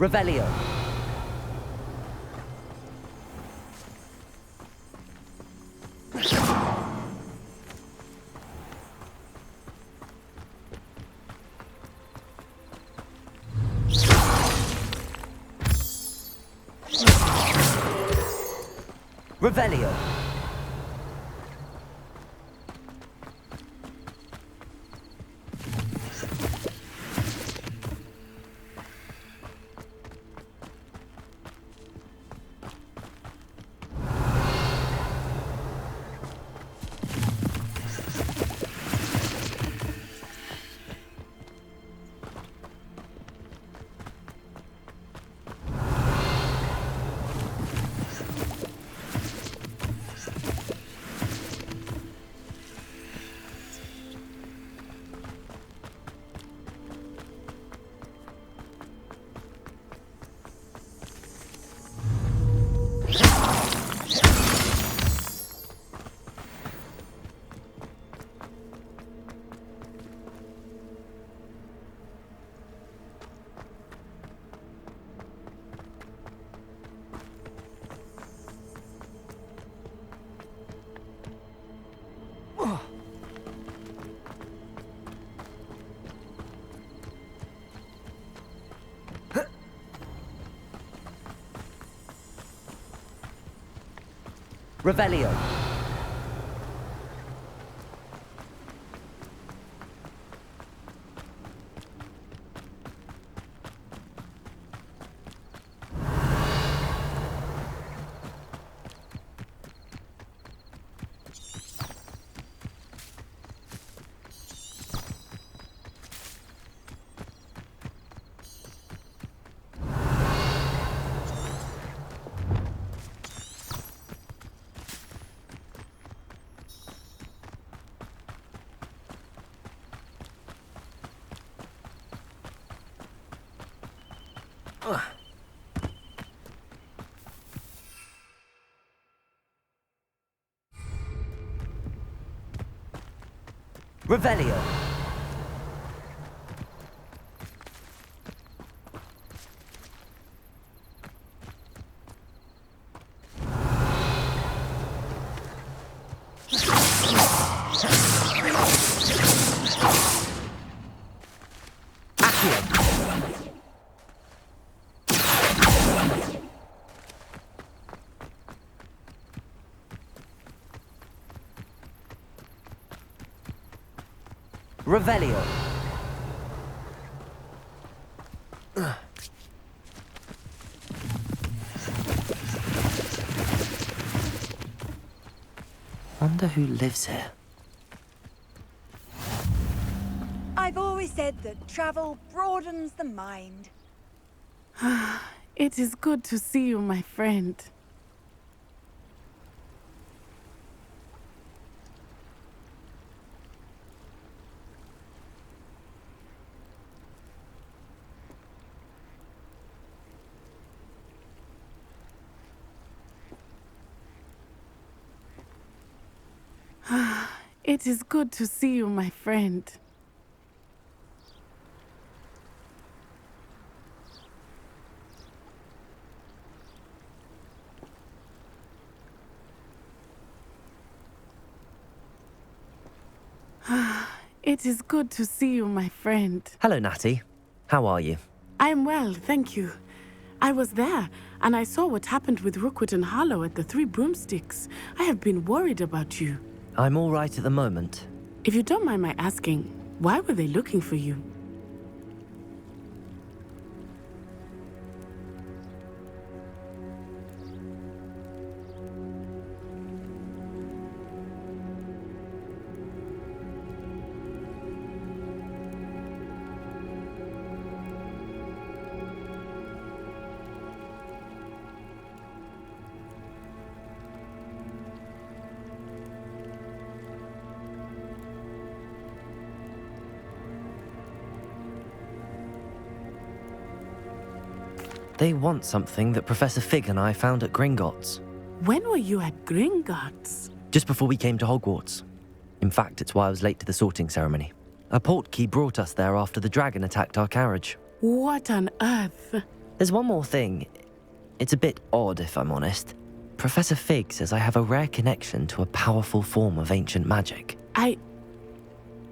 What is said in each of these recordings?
Revelio. Revelio. Revelio. Revelio. Revelio. Wonder who lives here. I've always said that travel broadens the mind. It is good to see you, my friend. It is good to see you, my friend. It is good to see you, my friend. Hello, Natty. How are you? I am well, thank you. I was there, and I saw what happened with Rookwood and Harlow at the Three Broomsticks. I have been worried about you. I'm all right at the moment. If you don't mind my asking, why were they looking for you? They want something that Professor Fig and I found at Gringotts, When were you at Gringotts? just before we came to Hogwarts. In fact, it's why I was late to the sorting ceremony. A portkey brought us there after the dragon attacked our carriage. What on earth? There's one more thing. It's a bit odd, if I'm honest. Professor Fig says I have a rare connection to a powerful form of ancient magic.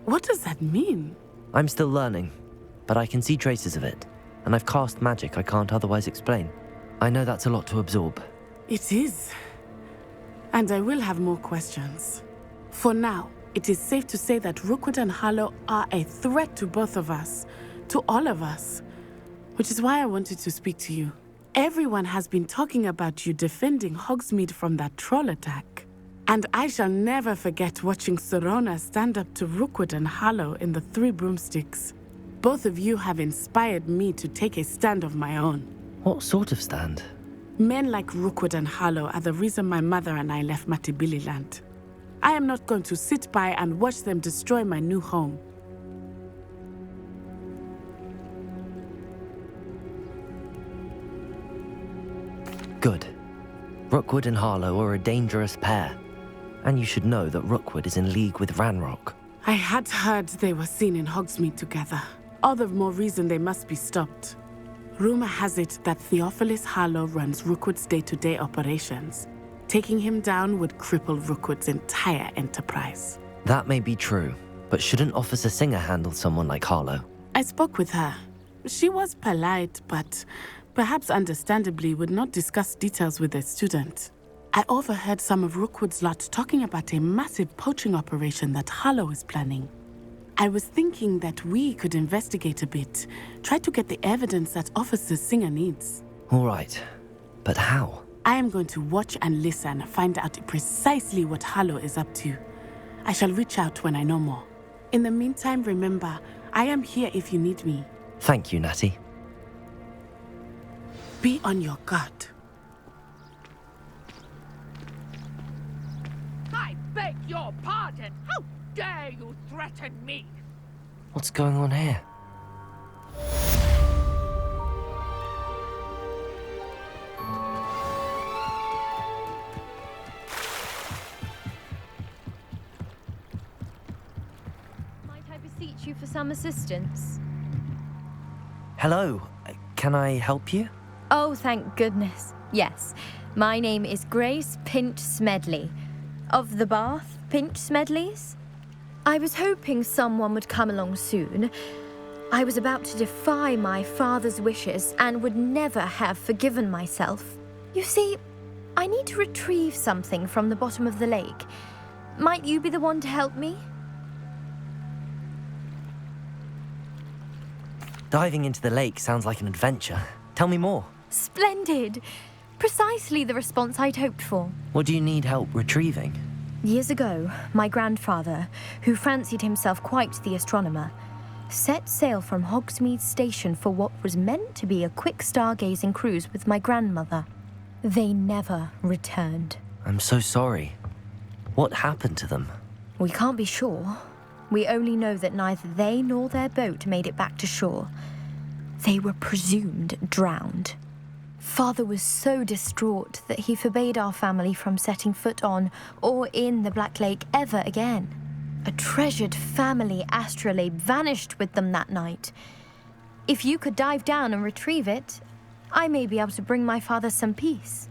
What does that mean? I'm still learning, but I can see traces of it, and I've cast magic I can't otherwise explain. I know that's a lot to absorb. It is. And I will have more questions. For now, it is safe to say that Rookwood and Harlow are a threat to both of us, to all of us, which is why I wanted to speak to you. Everyone has been talking about you defending Hogsmeade from that troll attack. And I shall never forget watching Serona stand up to Rookwood and Harlow in the Three Broomsticks. Both of you have inspired me to take a stand of my own. What sort of stand? Men like Rookwood and Harlow are the reason my mother and I left Matabeleland. I am not going to sit by and watch them destroy my new home. Good. Rookwood and Harlow are a dangerous pair. And you should know that Rookwood is in league with Ranrock. I had heard they were seen in Hogsmeade together. All the more reason they must be stopped. Rumor has it that Theophilus Harlow runs Rookwood's day-to-day operations. Taking him down would cripple Rookwood's entire enterprise. That may be true, but shouldn't Officer Singer handle someone like Harlow? I spoke with her. She was polite, but perhaps understandably would not discuss details with a student. I overheard some of Rookwood's lot talking about a massive poaching operation that Harlow is planning. I was thinking that we could investigate a bit, try to get the evidence that Officer Singer needs. All right, but how? I am going to watch and listen, find out precisely what Harlow is up to. I shall reach out when I know more. In the meantime, remember, I am here if you need me. Thank you, Natty. Be on your guard. I beg your pardon! How dare you threaten me? What's going on here? Might I beseech you for some assistance? Hello, can I help you? Oh, thank goodness. Yes. My name is Grace Pinch Smedley. Of the Bath Pinch Smedleys? I was hoping someone would come along soon. I was about to defy my father's wishes and would never have forgiven myself. You see, I need to retrieve something from the bottom of the lake. Might you be the one to help me? Diving into the lake sounds like an adventure. Tell me more. Splendid! Precisely the response I'd hoped for. What do you need help retrieving? Years ago, my grandfather, who fancied himself quite the astronomer, set sail from Hogsmeade Station for what was meant to be a quick stargazing cruise with my grandmother. They never returned. I'm so sorry. What happened to them? We can't be sure. We only know that neither they nor their boat made it back to shore. They were presumed drowned. Father was so distraught that he forbade our family from setting foot on or in the Black Lake ever again. A treasured family astrolabe vanished with them that night. If you could dive down and retrieve it, I may be able to bring my father some peace.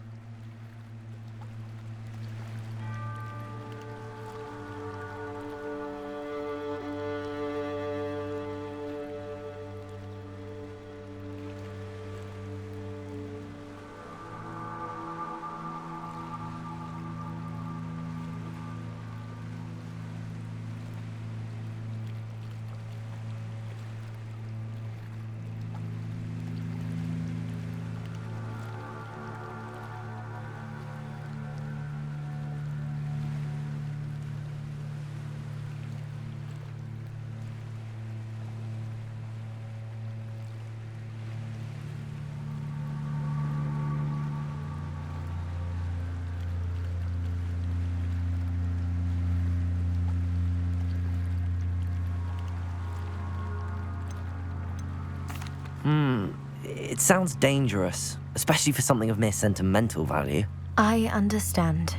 It sounds dangerous, especially for something of mere sentimental value. I understand.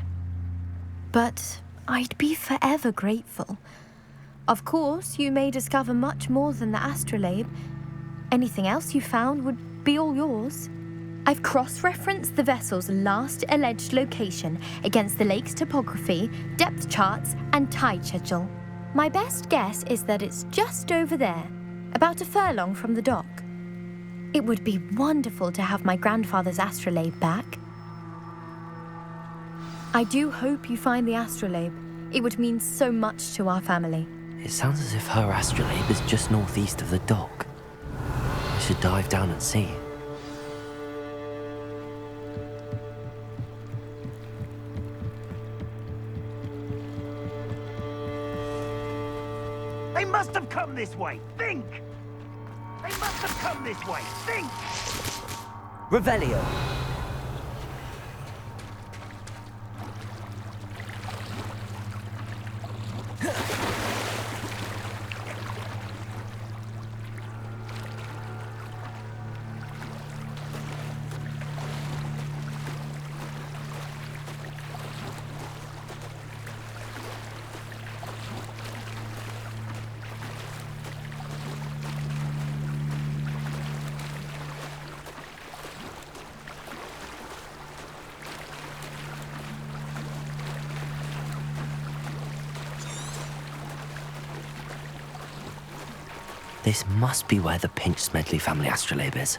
But I'd be forever grateful. Of course, you may discover much more than the astrolabe. Anything else you found would be all yours. I've cross-referenced the vessel's last alleged location against the lake's topography, depth charts, and tide schedule. My best guess is that it's just over there, about a furlong from the dock. It would be wonderful to have my grandfather's astrolabe back. I do hope you find the astrolabe. It would mean so much to our family. It sounds as if her astrolabe is just northeast of the dock. I should dive down and see. They must have come this way. Think! They must have come this way. Think! Revelio. This must be where the Pinch Smedley family astrolabe is.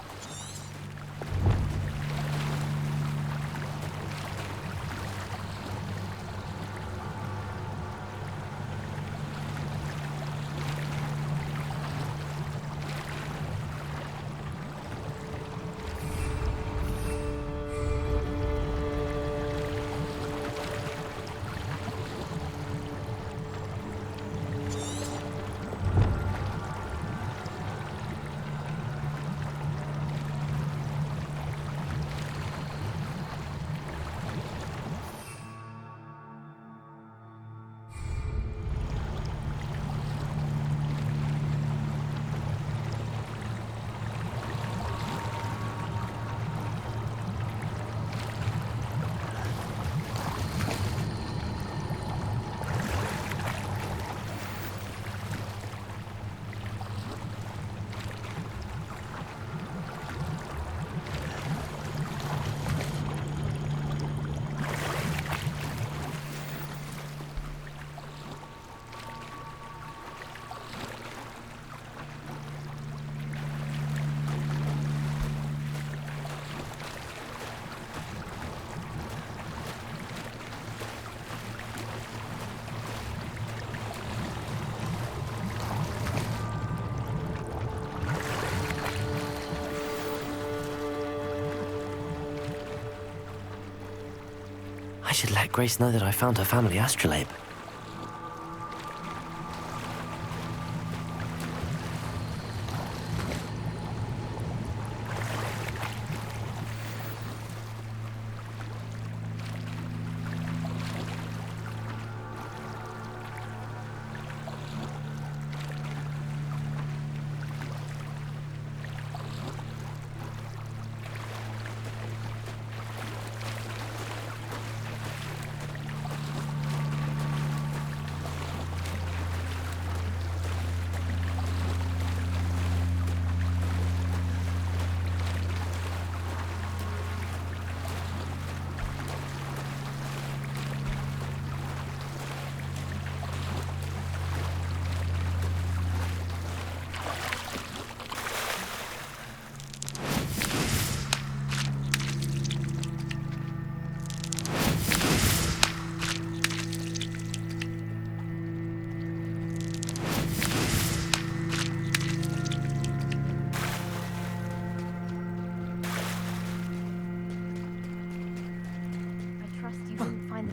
I should let Grace know that I found her family astrolabe.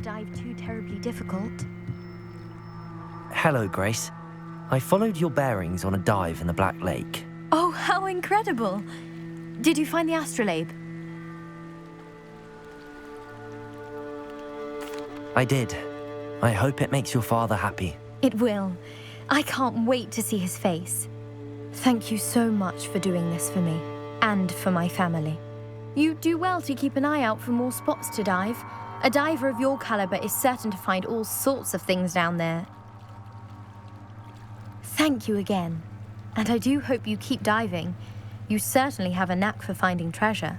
Dive too terribly difficult. Hello, Grace. I followed your bearings on a dive in the Black Lake. Oh, how incredible! Did you find the astrolabe? I did. I hope it makes your father happy. It will. I can't wait to see his face. Thank you so much for doing this for me. and for my family. You do well to keep an eye out for more spots to dive. A diver of your caliber is certain to find all sorts of things down there. Thank you again, and I do hope you keep diving. You certainly have a knack for finding treasure.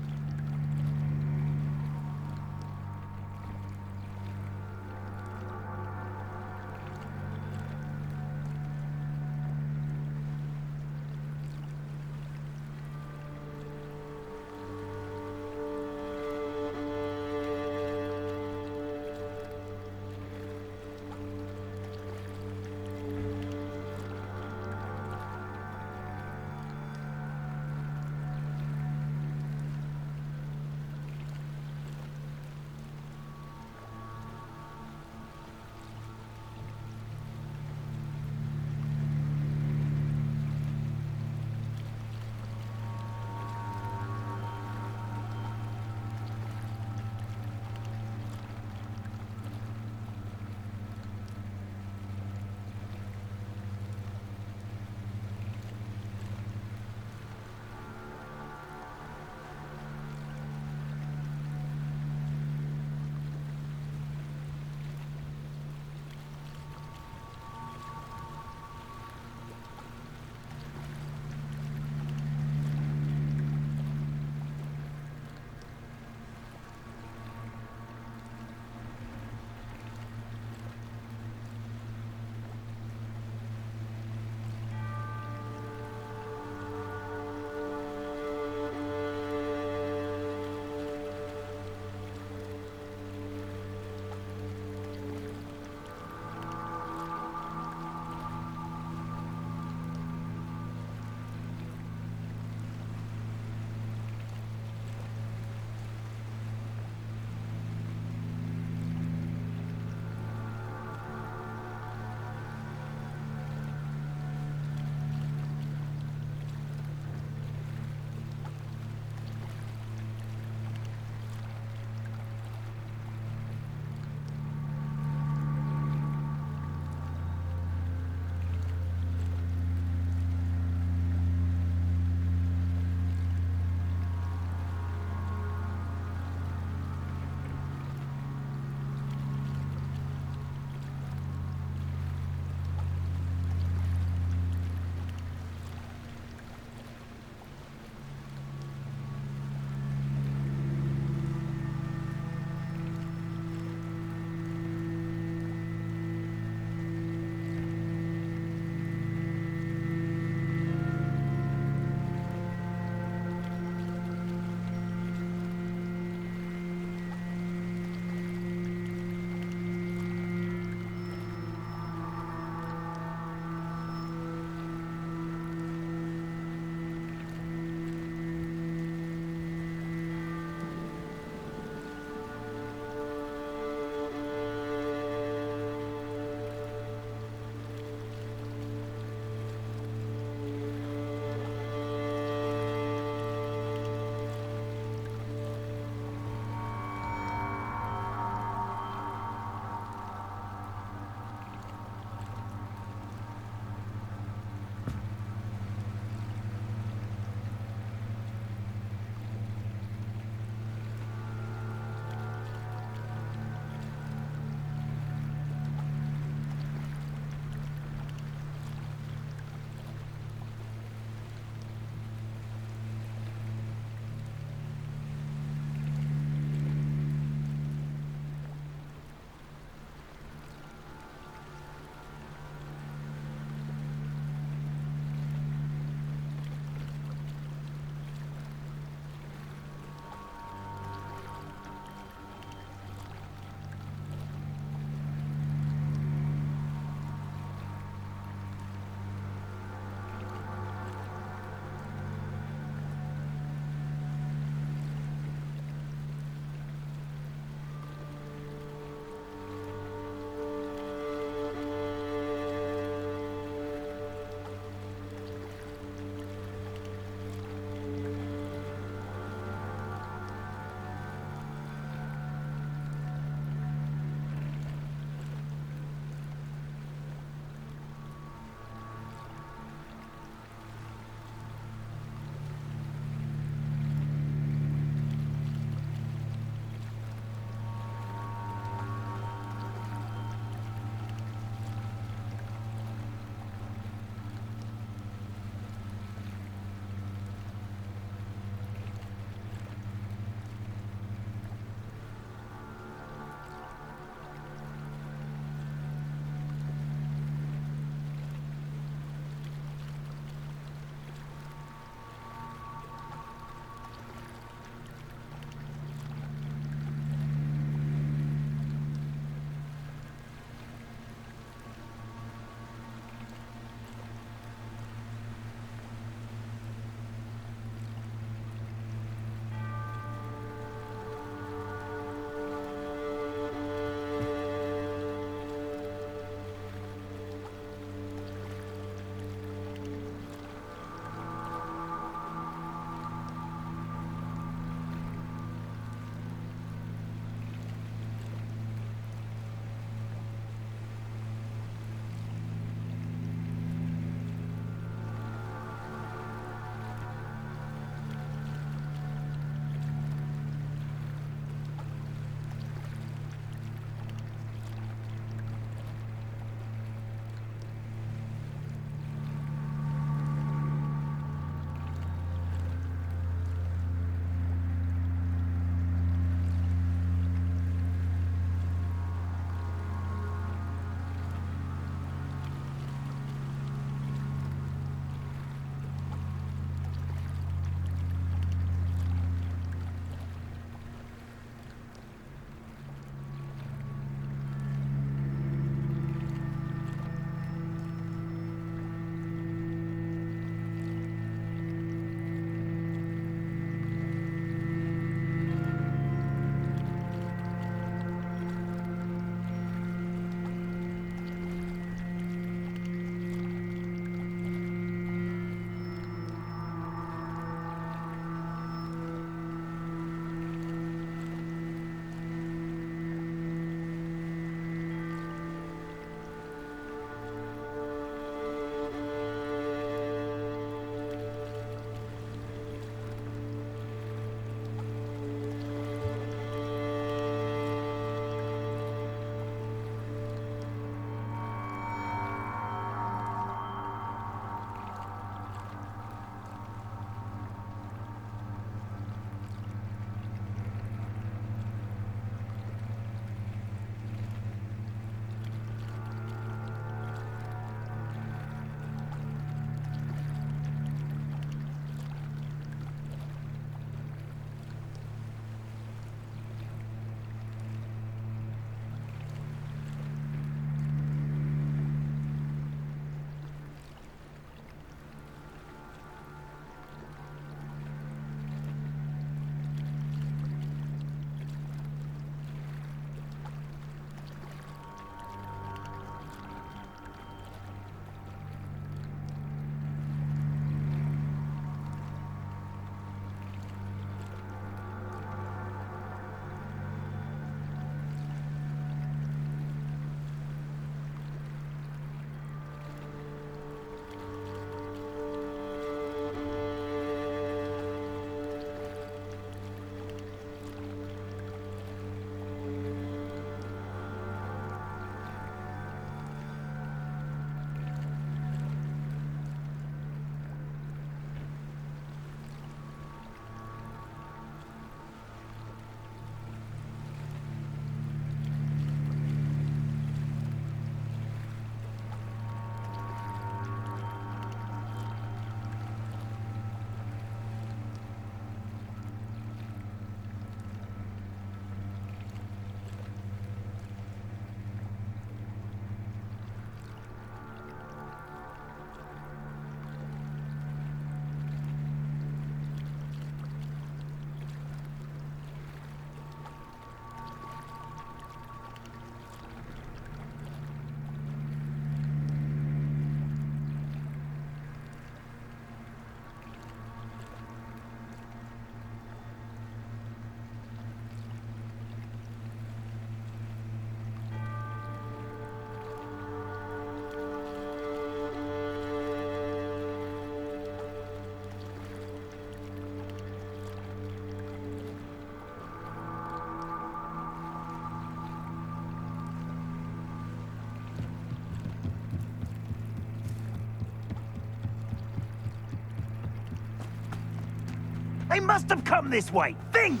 They must have come this way. Think!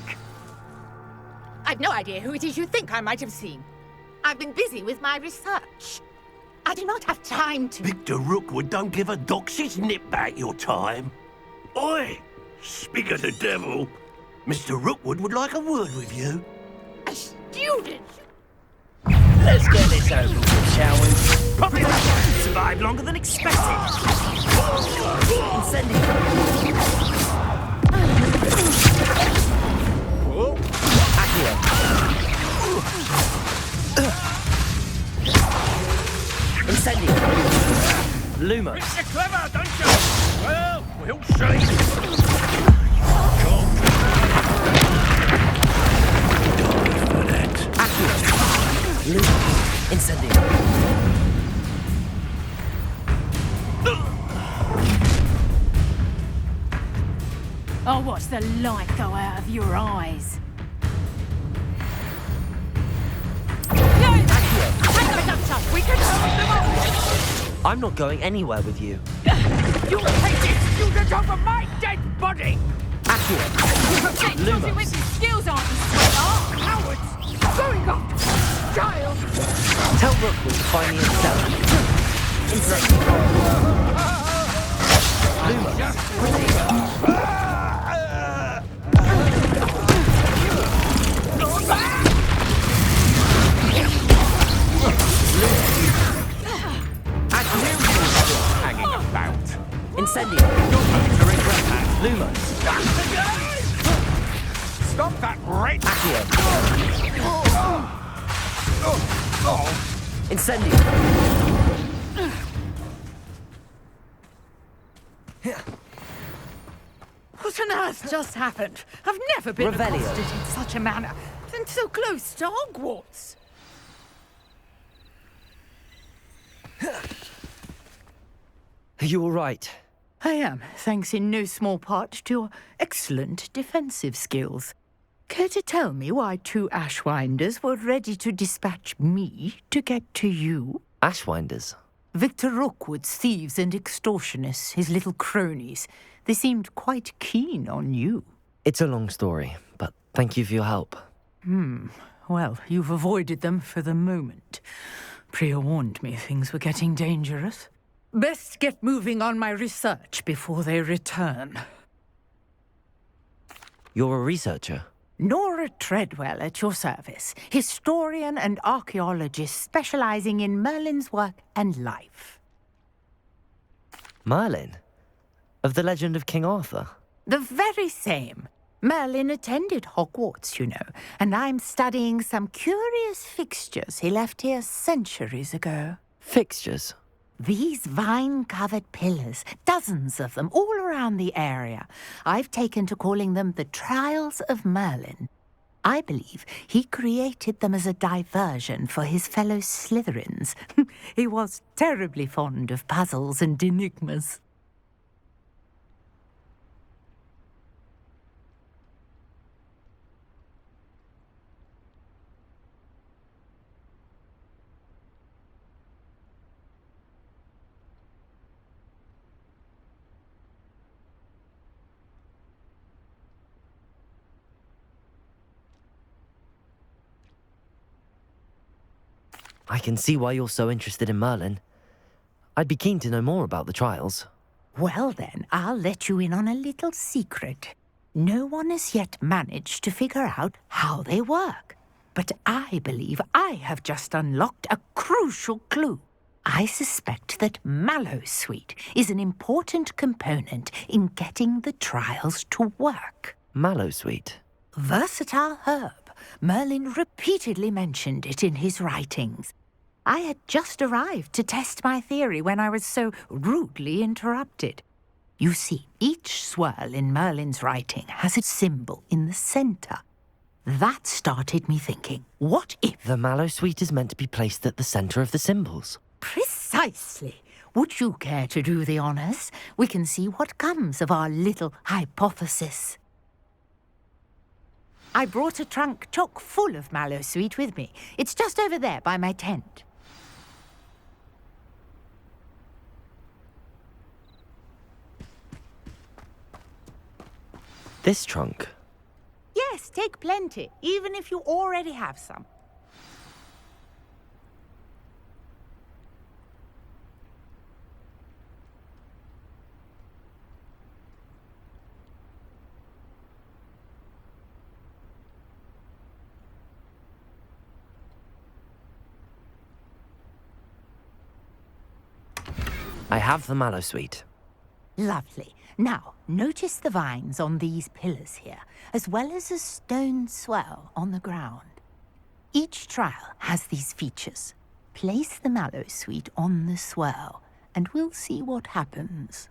I've no idea who it is you think I might have seen. I've been busy with my research. I do not have time to... Victor Rookwood don't give a doxy's nip back your time. Oi! Speak of the devil. Mr. Rookwood would like a word with you. A student? Let's get this over with, shall we? Probably survived longer than expected. Incendio. Accio. Incendio. Lumos. You're clever, don't you? Well, we'll see. Accio. Lumos. Incendio. I'll watch the light go out of your eyes. We can hold them off! I'm not going anywhere with you. You hate this student over my dead body! Accio. Lumos. With your skills aren't you, sweetheart? Cowards! Going off! Child! Tell Rookwood to find me himself. Incendio. Lumos. Hanging about. Incendio. You're going to regret that. Lumos. Stop that right. Accio. Incendio. What on earth just happened? I've never been Revelio. accosted in such a manner. And so close to Hogwarts. Are you all right? I am, thanks in no small part to your excellent defensive skills. Care to tell me why two Ashwinders were ready to dispatch me to get to you? Ashwinders. Victor Rookwood's thieves and extortionists, his little cronies. They seemed quite keen on you. It's a long story, but thank you for your help. Well, you've avoided them for the moment. Priya warned me things were getting dangerous. Best get moving on my research before they return. You're a researcher. Nora Treadwell at your service, historian and archaeologist specializing in Merlin's work and life. Merlin? Of the legend of King Arthur? The very same. Merlin attended Hogwarts, you know, and I'm studying some curious fixtures he left here centuries ago. Fixtures? These vine-covered pillars, dozens of them, all around the area. I've taken to calling them the Trials of Merlin. I believe he created them as a diversion for his fellow Slytherins. He was terribly fond of puzzles and enigmas. I can see why you're so interested in Merlin. I'd be keen to know more about the trials. Well then, I'll let you in on a little secret. No one has yet managed to figure out how they work. But I believe I have just unlocked a crucial clue. I suspect that Mallowsweet is an important component in getting the trials to work. Mallowsweet. Versatile herb. Merlin repeatedly mentioned it in his writings. I had just arrived to test my theory when I was so rudely interrupted. You see, each swirl in Merlin's writing has a symbol in the centre. That started me thinking, what if... The Mallowsweet is meant to be placed at the centre of the symbols. Precisely. Would you care to do the honours? We can see what comes of our little hypothesis. I brought a trunk chock full of Mallowsweet with me. It's just over there by my tent. This trunk? Yes, take plenty, even if you already have some. I have the mallow sweet. Lovely. Now, notice the vines on these pillars here, as well as a stone swell on the ground. Each trial has these features. Place the mallow sweet on the swell, and we'll see what happens.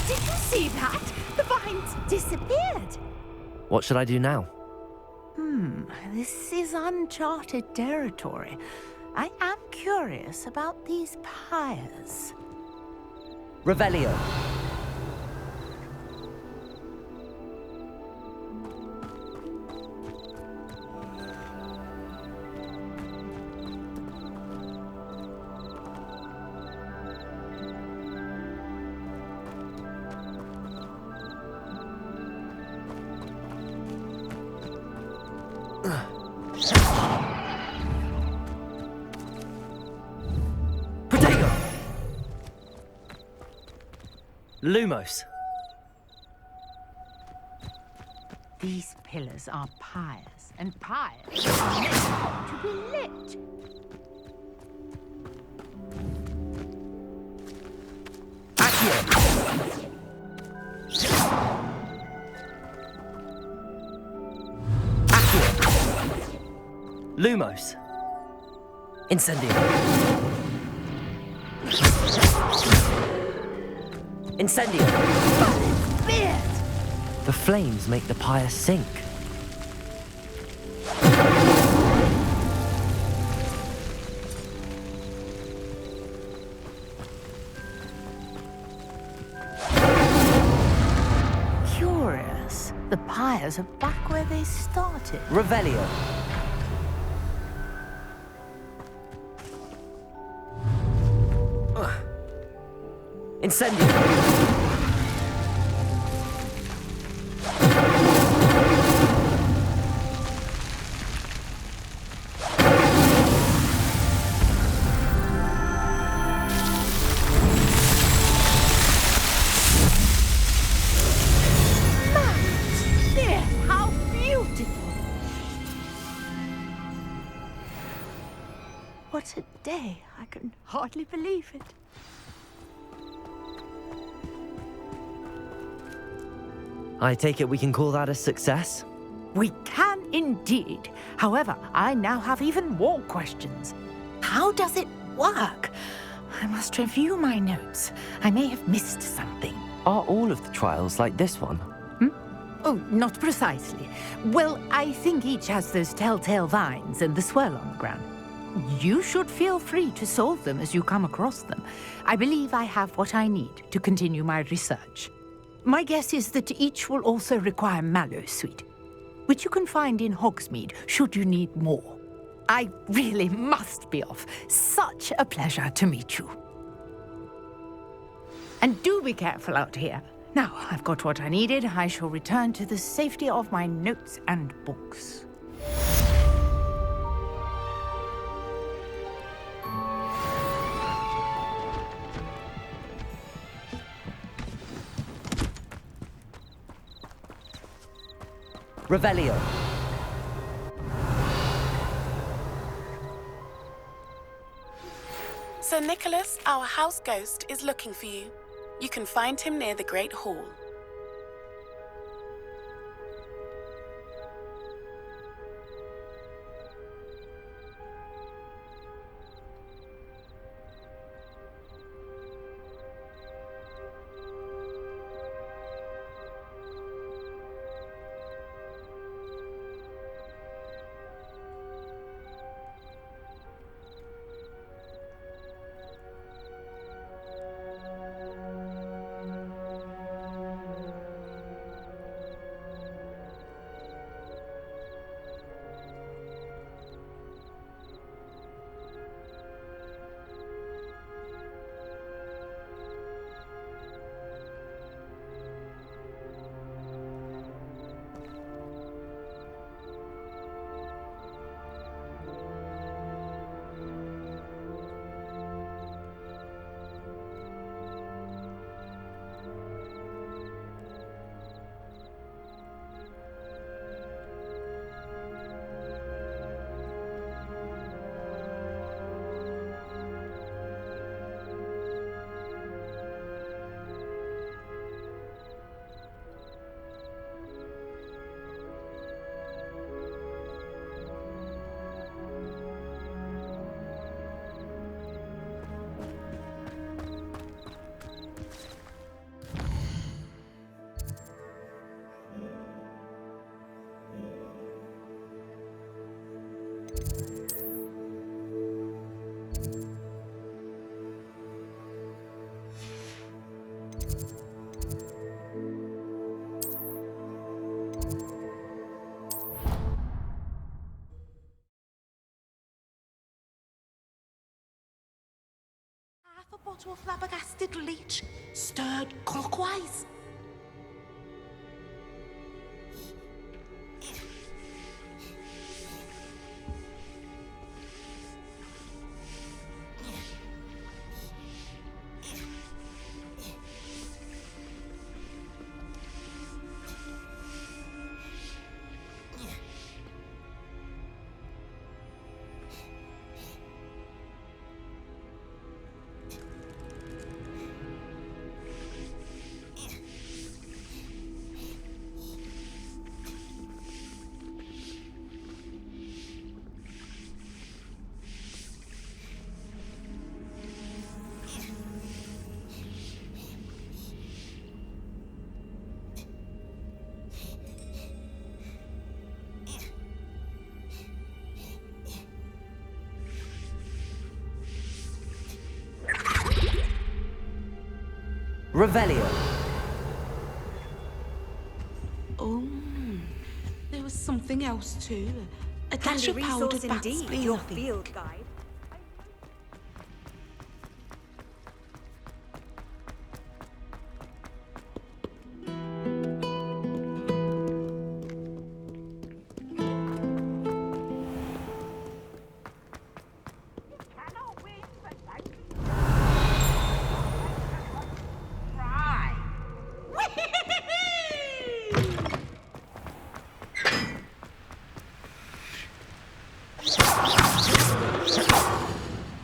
Did you see that? The vines disappeared. What should I do now? This is uncharted territory. I am curious about these pyres. Revelio. Protego! Lumos. These pillars are pyres, and pyres are meant to be lit. Lumos. Incendio. Incendio. The flames make the pyre sink. Curious. The pyres are back where they started. Revelio. Incendio. There, how beautiful! What a day. I can hardly believe it. I take it we can call that a success? We can indeed. However, I now have even more questions. How does it work? I must review my notes. I may have missed something. Are all of the trials like this one? Oh, not precisely. Well, I think each has those telltale vines and the swirl on the ground. You should feel free to solve them as you come across them. I believe I have what I need to continue my research. My guess is that each will also require mallow sweet, which you can find in Hogsmeade should you need more. I really must be off. Such a pleasure to meet you. And do be careful out here. Now, I've got what I needed. I shall return to the safety of my notes and books. Revelio. Sir Nicholas, our house ghost, is looking for you. You can find him near the Great Hall. Half a bottle of flabbergasted leech, stirred clockwise. Revelio. Oh, there was something else too. A dash of powdered bat spleen, I think.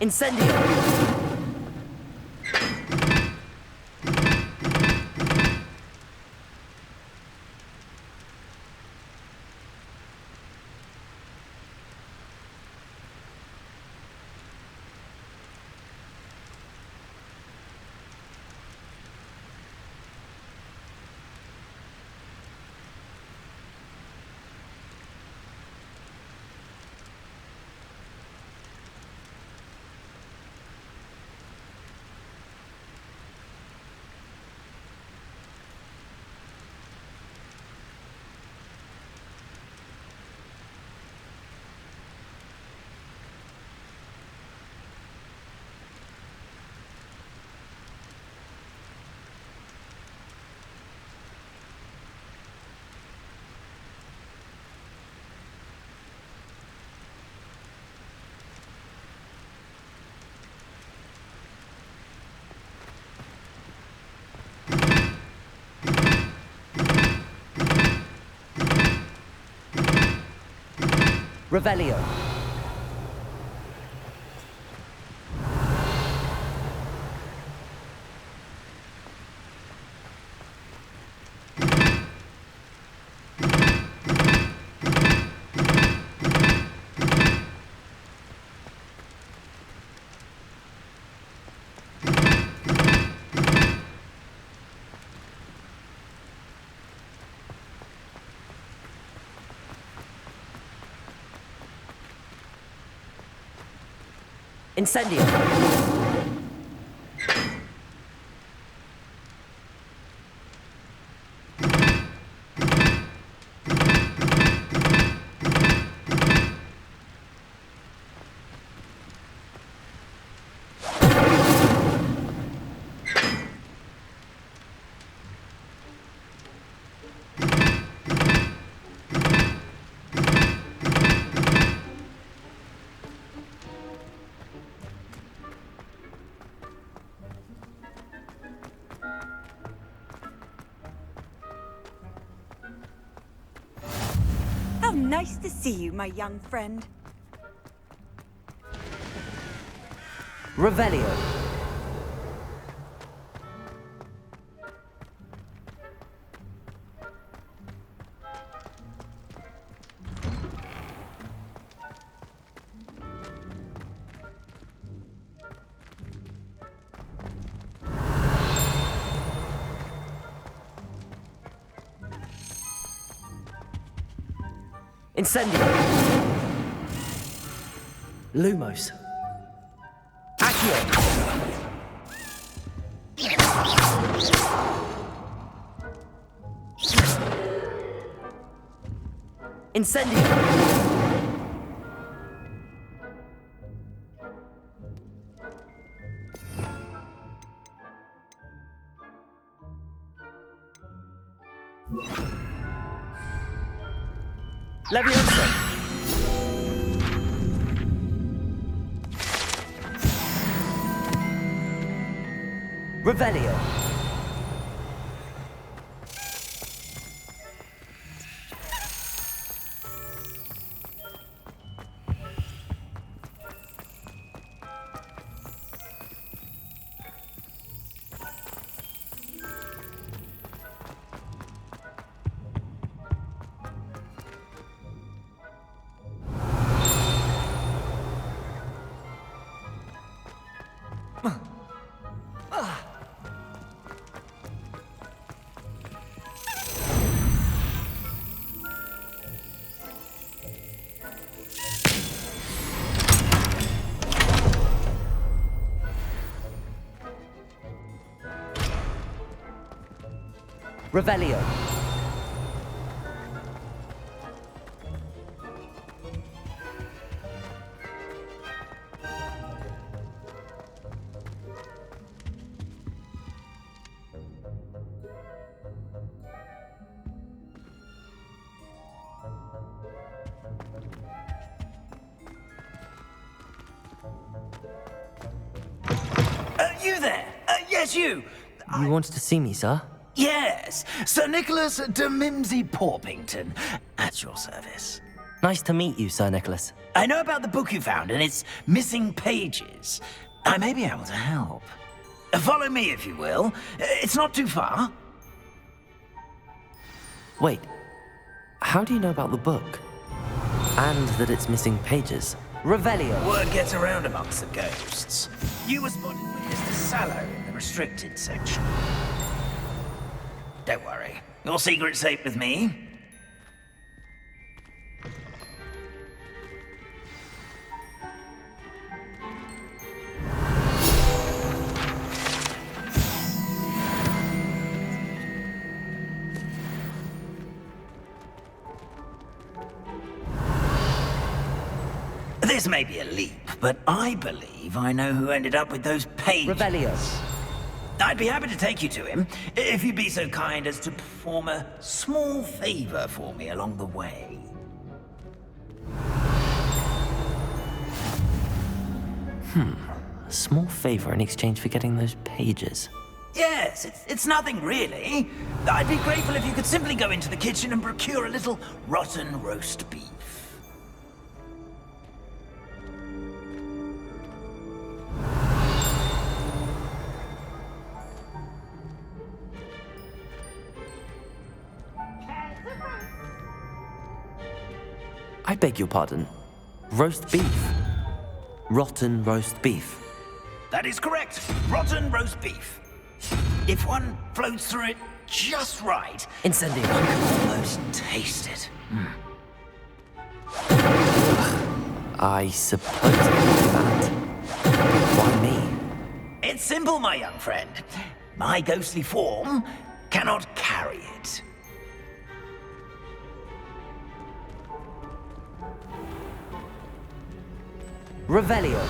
Incendio! Revelio. Incendio. How nice to see you, my young friend. Revelio. Incendio. Lumos. Accio. Incendio. Leviosa. Revelio. Revelio. You there? Yes, you. You wanted to see me, sir? Yes, Sir Nicholas de Mimsy Porpington, at your service. Nice to meet you, Sir Nicholas. I know about the book you found and its missing pages. I may be able to help. Follow me, if you will. It's not too far. Wait, how do you know about the book? And that it's missing pages? Revelio. Word gets around amongst the ghosts. You were spotted with Mr. Sallow in the restricted section. Don't worry. Your secret's safe with me. This may be a leap, but I believe I know who ended up with those pages. Revelio. I'd be happy to take you to him, if you'd be so kind as to perform a small favor for me along the way. A small favor in exchange for getting those pages. Yes, it's nothing really. I'd be grateful if you could simply go into the kitchen and procure a little rotten roast beef. beg your pardon. Roast beef. Rotten roast beef. That is correct. Rotten roast beef. If one floats through it just right, Incendio. one can almost taste it. I suppose I do that. Why me? It's simple, my young friend. My ghostly form cannot carry it. Revelio.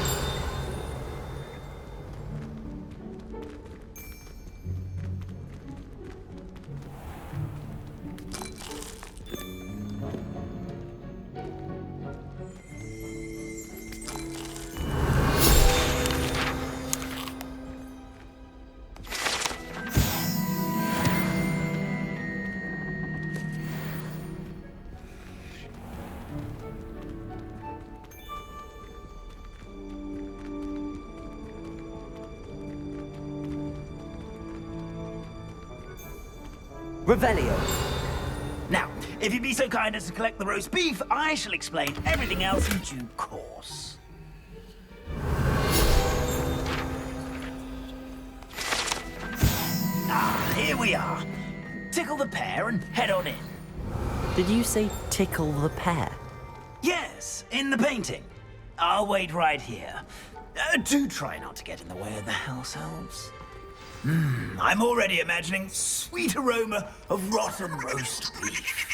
Revelio. Now, if you'd be so kind as to collect the roast beef, I shall explain everything else in due course. Ah, here we are. Tickle the pear and head on in. Did you say tickle the pear? Yes, in the painting. I'll wait right here. Do try not to get in the way of the house elves. I'm already imagining sweet aroma of rotten roast beef.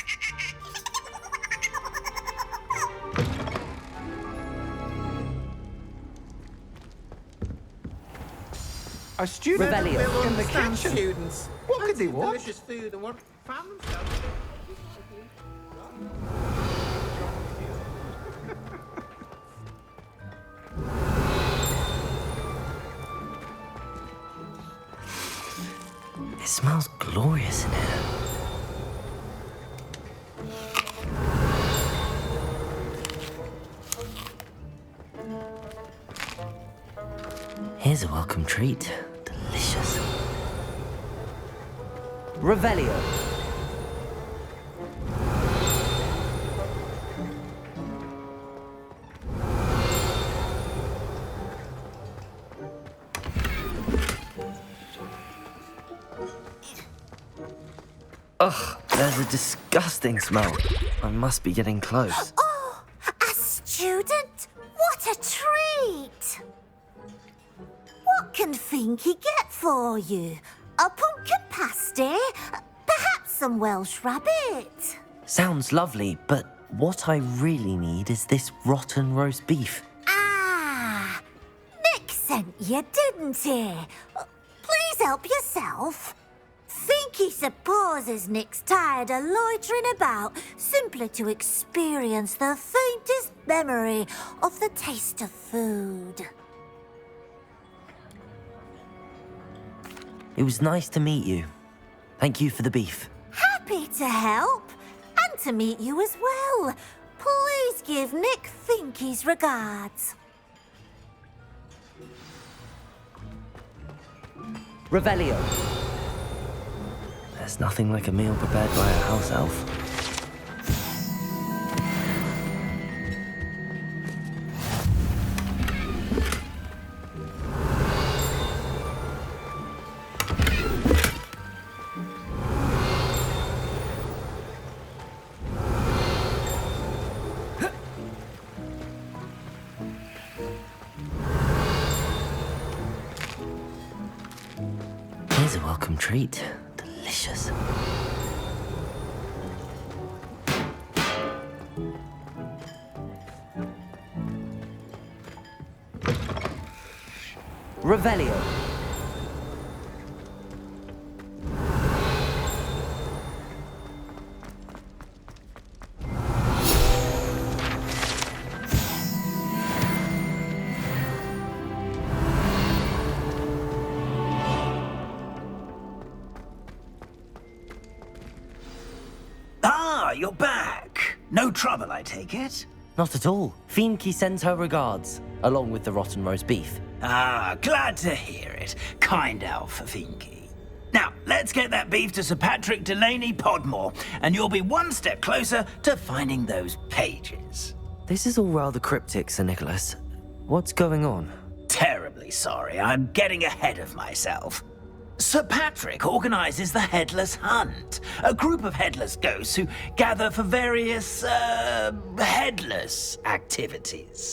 A student Revelio. in the kitchen. Students. What could they want? Delicious food and what found themselves. It smells glorious in here. Here's a welcome treat. Delicious. Revelio. Ugh, there's a disgusting smell. I must be getting close. Oh, a student? What a treat! What can Finky get for you? A pumpkin pasty? Perhaps some Welsh rabbit? Sounds lovely, but what I really need is this rotten roast beef. Ah, Nick sent you, didn't he? Please help yourself. Finky supposes Nick's tired of loitering about simply to experience the faintest memory of the taste of food. It was nice to meet you. Thank you for the beef. Happy to help, and to meet you as well. Please give Nick Finky's regards. Revelio. There's nothing like a meal prepared by a house elf. Here's a welcome treat. Delicious. Revelio. Ah, you're back. No trouble, I take it? Not at all. Fienke sends her regards, along with the rotten roast beef. Ah, glad to hear it. Kind elf, Finky. Now, let's get that beef to Sir Patrick Delaney Podmore, and you'll be one step closer to finding those pages. This is all rather cryptic, Sir Nicholas. What's going on? Terribly sorry, I'm getting ahead of myself. Sir Patrick organizes the Headless Hunt, a group of headless ghosts who gather for various, headless activities.